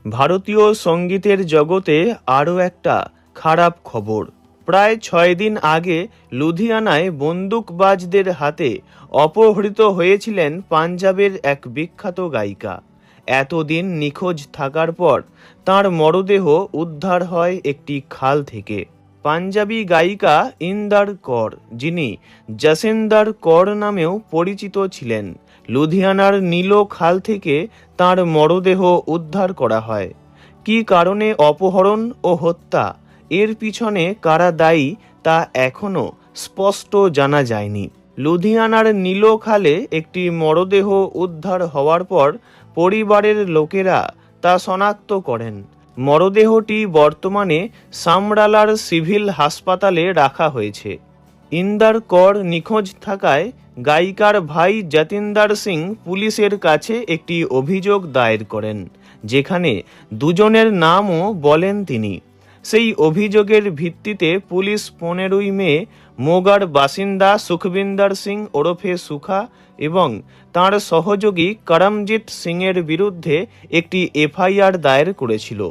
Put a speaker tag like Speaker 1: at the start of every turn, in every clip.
Speaker 1: ভারতীয় সঙ্গীতের জগতে আরও একটা খারাপ খবর। প্রায় 6 দিন আগে লুধিয়ানায় বন্দুকবাজদের হাতে অপহৃত হয়েছিলেন পাঞ্জাবের এক বিখ্যাত গায়িকা। এতদিন নিখোঁজ থাকার পর তাঁর মরদেহ উদ্ধার হয় একটি খাল থেকে। পাঞ্জাবি গায়িকা ইন্দার কর, যিনি জসিন্দার কর নামেও পরিচিত ছিলেন, লুধিয়ানার নীলো খাল থেকে তাঁর মরদেহ উদ্ধার করা হয়। কী কারণে অপহরণ ও হত্যা, এর পিছনে কারা দায়ী তা এখনও স্পষ্ট জানা যায়নি। লুধিয়ানার নীলো খালে একটি মরদেহ উদ্ধার হওয়ার পর পরিবারের লোকেরা তা শনাক্ত করেন। মরদেহটি বর্তমানে সামরালার সিভিল হাসপাতালে রাখা হয়েছে। ইন্দার কর নিখোঁজ থাকায় গায়িকার ভাই যতীন্দার সিং পুলিশের কাছে একটি অভিযোগ দায়ের করেন, যেখানে দুজনের নামও বলেন তিনি। সেই অভিযোগের ভিত্তিতে পুলিশ 15ই মে মোগার বাসিন্দা সুখবিন্দর সিং ওরফে সুখা এবং তাঁর সহযোগী করমজিৎ সিংয়ের বিরুদ্ধে একটি এফআইআর দায়ের করেছিল।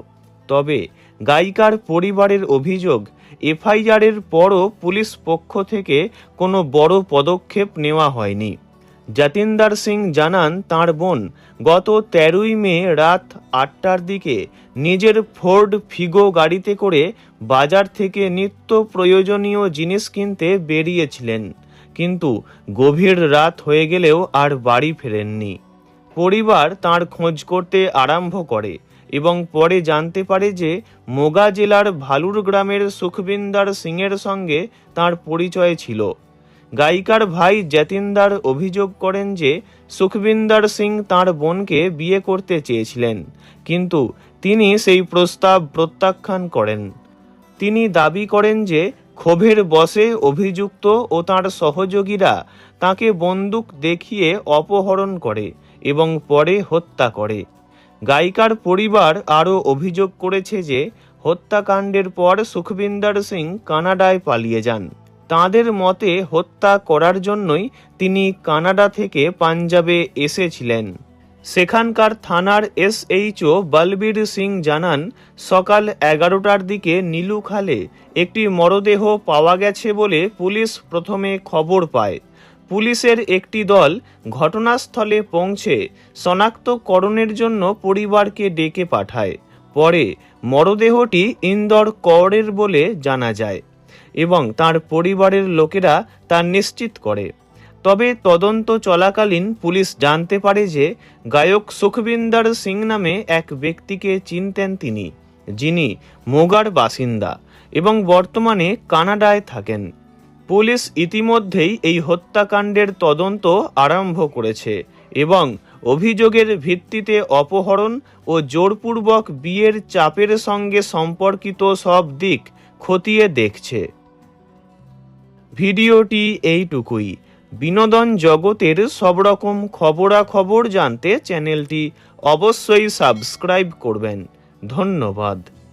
Speaker 1: তবে গায়িকার পরিবারের অভিযোগ, এফআইআরের পরও পুলিশ পক্ষ থেকে কোনো বড় পদক্ষেপ নেওয়া হয়নি। যতীন্দার সিং জানান, তাঁর বোন গত 13ই মে রাত 8টার দিকে নিজের ফোর্ড ফিগো গাড়িতে করে বাজার থেকে নিত্য প্রয়োজনীয় জিনিস কিনতে বেরিয়েছিলেন, কিন্তু গভীর রাত হয়ে গেলেও আর বাড়ি ফেরেননি। পরিবার তাঁর খোঁজ করতে আরম্ভ করে এবং পরে জানতে পারে যে মোগা জেলার ভালুর গ্রামের সুখবিন্দর সিংয়ের সঙ্গে তাঁর পরিচয় ছিল। গায়িকার ভাই যতীন্দার অভিযোগ করেন যে সুখবিন্দর সিং তাঁর বোনকে বিয়ে করতে চেয়েছিলেন, কিন্তু তিনি সেই প্রস্তাব প্রত্যাখ্যান করেন। তিনি দাবি করেন যে ক্ষোভের বশে অভিযুক্ত ও তাঁর সহযোগীরা তাঁকে বন্দুক দেখিয়ে অপহরণ করে এবং পরে হত্যা করে। গায়িকার পরিবার আরও অভিযোগ করেছে যে হত্যাকাণ্ডের পর সুখবিন্দর সিং কানাডায় পালিয়ে যান। তাঁদের মতে হত্যা করার জন্যই তিনি কানাডা থেকে পাঞ্জাবে এসেছিলেন। সেখানকার থানার এসএইচও বলবীর সিং জানান, সকাল 11টার দিকে নীলু খালে একটি মরদেহ পাওয়া গেছে বলে পুলিশ প্রথমে খবর পায়। পুলিশের একটি দল ঘটনাস্থলে পৌঁছে শনাক্তকরণের জন্য পরিবারকে ডেকে পাঠায়। পরে মরদেহটি ইন্দর করের বলে জানা যায় এবং তার পরিবারের লোকেরা তা নিশ্চিত করে। তবে তদন্ত চলাকালীন পুলিশ জানতে পারে যে গায়ক সুখবিন্দর সিং নামে এক ব্যক্তিকে চিনতেন তিনি, যিনি মোগার বাসিন্দা এবং বর্তমানে কানাডায় থাকেন। পুলিশ ইতিমধ্যেই এই হত্যাকাণ্ডের তদন্ত আরম্ভ করেছে এবং অভিযোগের ভিত্তিতে অপহরণ ও জোরপূর্বক বিয়ের চাপের সঙ্গে সম্পর্কিত সব দিক খতিয়ে দেখছে। ভিডিওটি এইটুকুই। বিনোদন জগতের সব রকম খবরাখবর জানতে চ্যানেলটি অবশ্যই সাবস্ক্রাইব করবেন। ধন্যবাদ।